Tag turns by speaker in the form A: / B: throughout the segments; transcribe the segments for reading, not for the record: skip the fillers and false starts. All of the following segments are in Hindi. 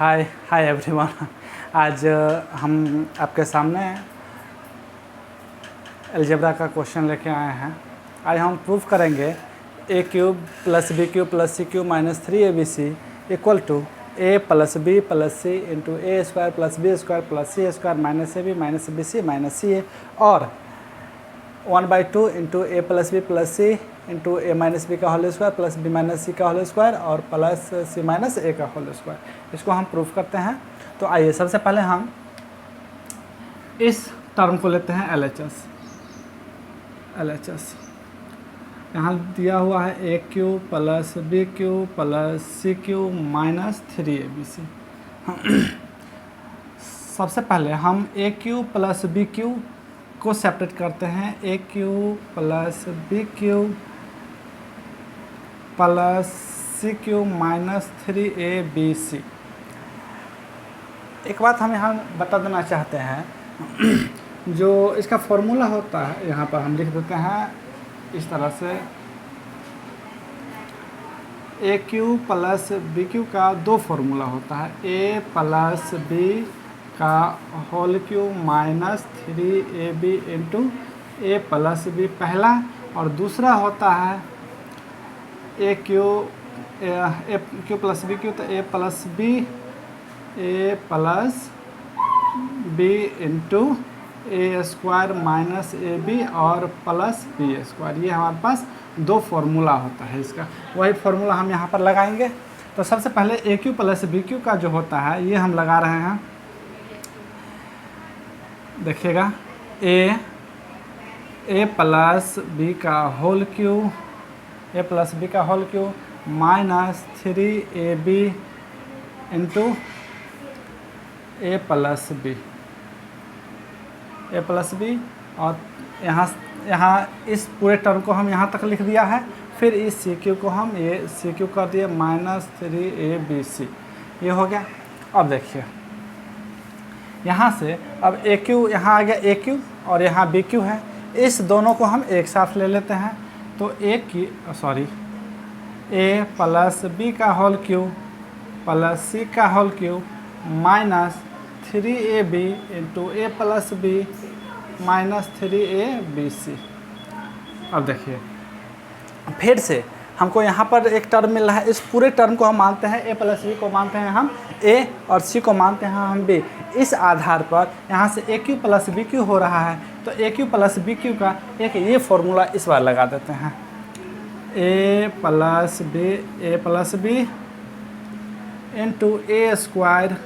A: हाय हाय एवरीवन। आज हम आपके सामने अलजेब्रा का क्वेश्चन लेके आए हैं। आज हम प्रूफ करेंगे A cube plus B cube plus C cube minus 3abc equal to A plus B plus C into A square plus B square plus C square minus A B minus B C minus C A और 1/2 into A plus B plus C into A minus B का whole square plus B minus C का होल स्क्वायर और प्लस सी माइनस ए का होल स्क्वायर। इसको हम प्रूफ करते हैं। तो आइए सबसे पहले हम इस टर्म को लेते हैं LHS। यहाँ दिया हुआ है A cube plus B cube plus C cube minus 3abc। सबसे पहले हम A cube plus B cube को सेपरेट करते हैं। A cube plus B cube plus C cube minus 3abc। एक बात हम यहाँ बता देना चाहते हैं, जो इसका फॉर्मूला होता है यहाँ पर हम लिख देते हैं इस तरह से। A cube plus B cube का दो फॉर्मूला होता है, ए प्लस बी का whole cube minus 3ab into A plus B पहला, और दूसरा होता है A cube plus B cube तो A plus B into A square minus A B और प्लस बी स्क्वायर। ये हमारे पास दो फार्मूला होता है इसका, वही फार्मूला हम यहाँ पर लगाएंगे। तो सबसे पहले ए क्यू प्लस बी क्यू का जो होता है ये हम लगा रहे हैं। देखिएगा ए प्लस बी का whole cube minus 3ab into A plus B और यहाँ इस पूरे टर्म को हम यहाँ तक लिख दिया है। फिर इस सी क्यू को हम ये सी क्यू कर दिए माइनस 3abc। ये हो गया। अब देखिए यहाँ से अब ए क्यू यहाँ आ गया ए क्यू और यहाँ बी क्यू है। इस दोनों को हम एक साथ ले लेते हैं। तो ए प्लस बी का होल क्यूब प्लस सी का whole cube minus 3ab into A plus B minus 3abc। अब देखिए फिर से हमको यहाँ पर एक टर्म मिल रहा है। इस पूरे टर्म को हम मानते हैं ए प्लस बी को मानते हैं हम ए और सी को मानते हैं हम बी। इस आधार पर यहाँ से A cube plus B cube हो रहा है, तो A cube plus B cube का एक ये फॉर्मूला इस बार लगा देते हैं। A plus B into A square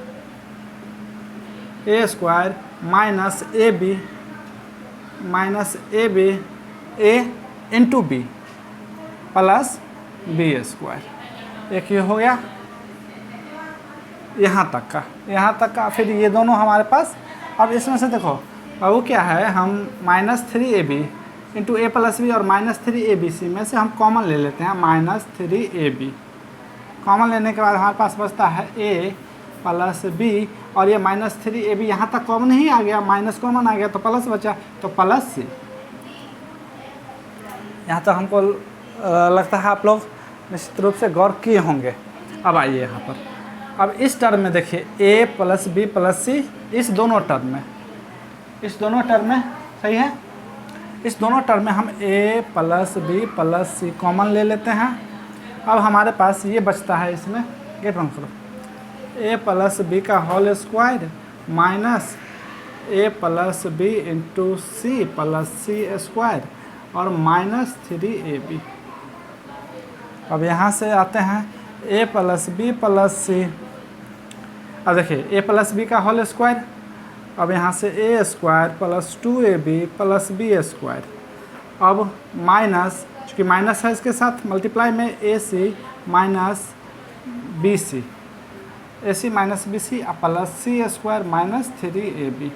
A: minus A B A into B plus B square. एक ये हो गया यहाँ तक का। फिर ये दोनों हमारे पास। अब इसमें से देखो वो क्या है, हम minus 3ab into A plus B और माइनस 3abc में से हम कॉमन ले लेते हैं। माइनस 3ab कॉमन लेने के बाद हमारे पास बचता है ए प्लस बी और ये माइनस 3ab यहाँ तक कॉमन ही आ गया, माइनस कॉमन आ गया तो प्लस बचा, तो प्लस सी। यहाँ तक हमको लगता है आप लोग निश्चित रूप से गौर किए होंगे। अब आइए यहाँ पर, अब इस टर्म में देखिए ए प्लस बी प्लस सी, इस दोनों टर्म में सही है। इस दोनों टर्म में हम ए प्लस बी प्लस सी कॉमन ले लेते हैं। अब हमारे पास ये बचता है, इसमें गेट बंद करो, ए प्लस बी का whole square minus A plus B into C plus C square और माइनस 3ab। अब यहाँ से आते हैं A plus B plus C. अब देखिए ए प्लस बी का होल स्क्वायर, अब यहाँ से ए स्क्वायर प्लस 2ab प्लस बी स्क्वायर। अब माइनस, चूँकि माइनस है इसके साथ मल्टीप्लाई में A C minus B C plus C square minus 3ab।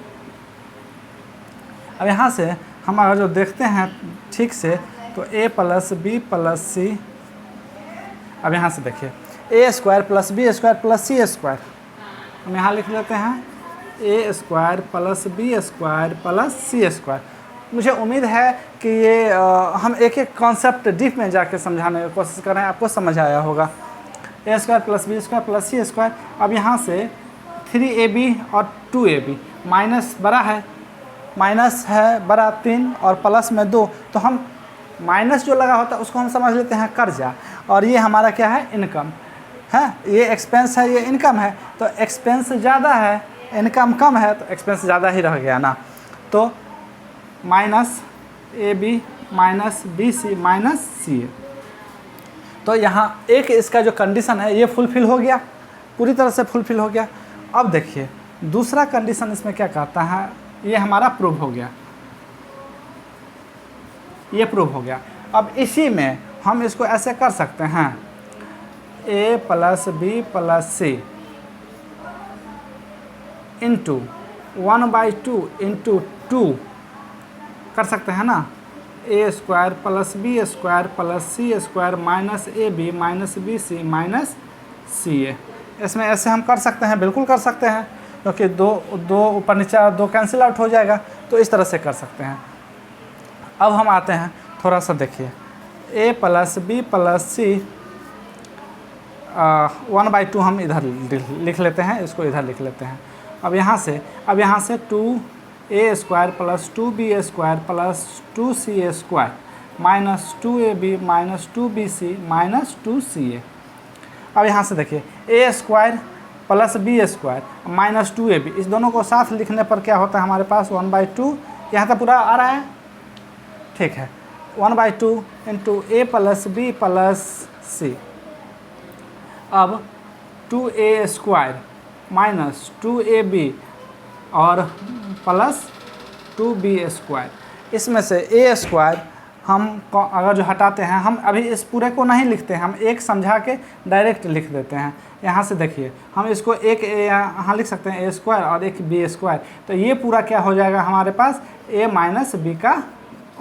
A: अब यहाँ से हम अगर जो देखते हैं ठीक से तो A plus B plus C. अब यहाँ से देखिए A square plus B square plus C square, हम यहाँ लिख लेते हैं A square plus B square plus C square. मुझे उम्मीद है कि ये हम एक एक कॉन्सेप्ट डीप में जाके समझाने की कोशिश कर रहे हैं, आपको समझ आया होगा। A square plus B square plus C square. अब यहाँ से 3ab और 2ab माइनस बड़ा है, माइनस है बड़ा 3 और प्लस में 2, तो हम माइनस जो लगा होता है उसको हम समझ लेते हैं कर्जा, और ये हमारा क्या है, इनकम है। ये एक्सपेंस है, ये इनकम है, तो एक्सपेंस ज़्यादा है, इनकम कम है, तो एक्सपेंस ज़्यादा ही रह गया ना। तो minus AB minus BC minus CA। तो यहाँ एक इसका जो कंडीशन है ये फुलफ़िल हो गया, पूरी तरह से फुलफ़िल हो गया। अब देखिए दूसरा कंडीशन इसमें क्या कहता है, ये हमारा प्रूव हो गया, ये प्रूव हो गया। अब इसी में हम इसको ऐसे कर सकते हैं, A plus B plus C into 1/2 into 2 कर सकते हैं ना, A square plus B square plus C square minus AB minus BC minus CA। इसमें ऐसे हम कर सकते हैं, बिल्कुल कर सकते हैं, क्योंकि दो ऊपर नीचे 2 कैंसिल आउट हो जाएगा, तो इस तरह से कर सकते हैं। अब हम आते हैं, थोड़ा सा देखिए, A plus B plus C 1/2 हम इधर लिख लेते हैं, इसको इधर लिख लेते हैं। अब यहाँ से 2A square plus 2B square plus 2CA square minus 2AB minus 2BC minus 2CA। अब यहाँ से देखिए A square plus B square minus 2AB, इस दोनों को साथ लिखने पर क्या होता है हमारे पास 1/2, यहाँ तक पूरा आ रहा है, ठीक है। 1/2 into A plus B plus C। अब 2A स्क्वायर माइनस 2AB और प्लस 2B स्क्वायर, इसमें से A स्क्वायर हम अगर जो हटाते हैं, हम अभी इस पूरे को नहीं लिखते हैं, हम एक समझा के डायरेक्ट लिख देते हैं। यहाँ से देखिए हम इसको एक यहाँ लिख सकते हैं A स्क्वायर और एक B स्क्वायर, तो ये पूरा क्या हो जाएगा हमारे पास A माइनस B का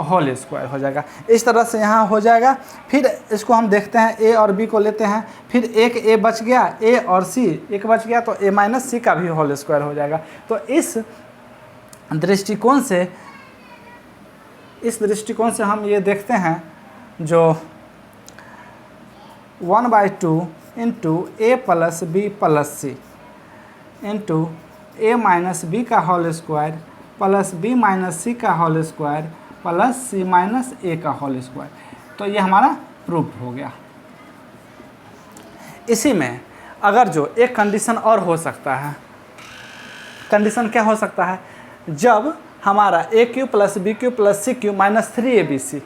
A: होल स्क्वायर हो जाएगा। इस तरह से यहाँ हो जाएगा। फिर इसको हम देखते हैं, A और B को लेते हैं, फिर एक A बच गया, A और C एक बच गया, तो A माइनस C का भी होल स्क्वायर हो जाएगा। तो इस दृष्टिकोण से हम ये देखते हैं, जो 1/2 into A plus B plus C into A minus B का whole square plus B minus C का whole square plus C minus A का होल स्क्वायर, तो ये हमारा प्रूफ हो गया। इसी में अगर जो एक कंडीशन और हो सकता है, कंडीशन क्या हो सकता है, जब हमारा AQ plus BQ plus CQ minus 3ABC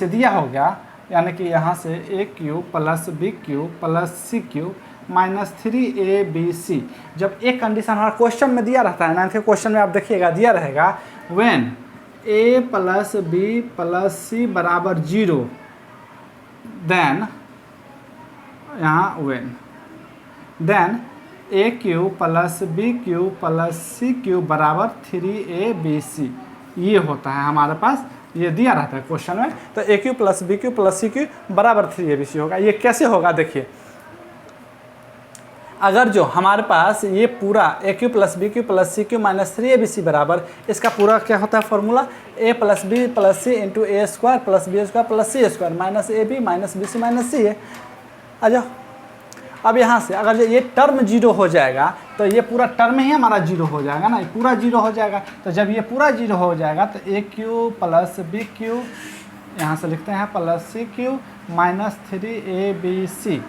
A: दिया होगा, यानी कि यहाँ से AQ plus BQ plus CQ minus 3ABC, जब एक कंडीशन हमारा क्वेश्चन में दिया रहता है, 9th के क्वेश्चन में आप देखिएगा दिया रहेगा, when A plus B plus C बराबर 0, देन यहाँ then AQ plus BQ plus CQ बराबर 3ABC, ये होता है हमारे पास, ये दिया रहता है क्वेश्चन में। तो AQ plus BQ plus CQ बराबर 3ABC होगा। ये कैसे होगा देखिए, अगर जो हमारे पास ये पूरा AQ plus BQ plus CQ minus 3ABC बराबर, इसका पूरा क्या होता है formula, A plus B plus C into A square plus B square plus C square minus AB minus BC minus C है। आ जाओ, अब यहाँ से अगर ये टर्म 0 हो जाएगा, तो ये पूरा टर्म ही हमारा 0 हो जाएगा ना, ये पूरा 0 हो जाएगा। तो जब ये पूरा 0 हो जाएगा, तो AQ प्लस BQ यहाँ से लिखते हैं प्लस CQ माइनस 3ABC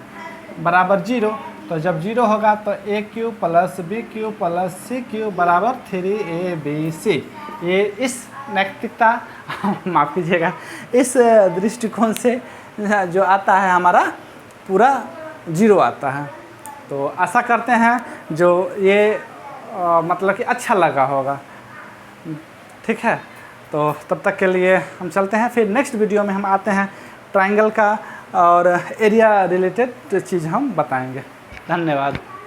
A: बराबर 0। तो जब 0 होगा तो AQ plus BQ plus CQ बराबर 3ABC। ये इस नैतिकता माफ़ कीजिएगा, इस दृष्टिकोण से जो आता है हमारा पूरा 0 आता है। तो आशा करते हैं जो ये मतलब कि अच्छा लगा होगा, ठीक है। तो तब तक के लिए हम चलते हैं, फिर नेक्स्ट वीडियो में हम आते हैं ट्रायंगल का और एरिया रिलेटेड चीज़ हम बताएंगे। धन्यवाद।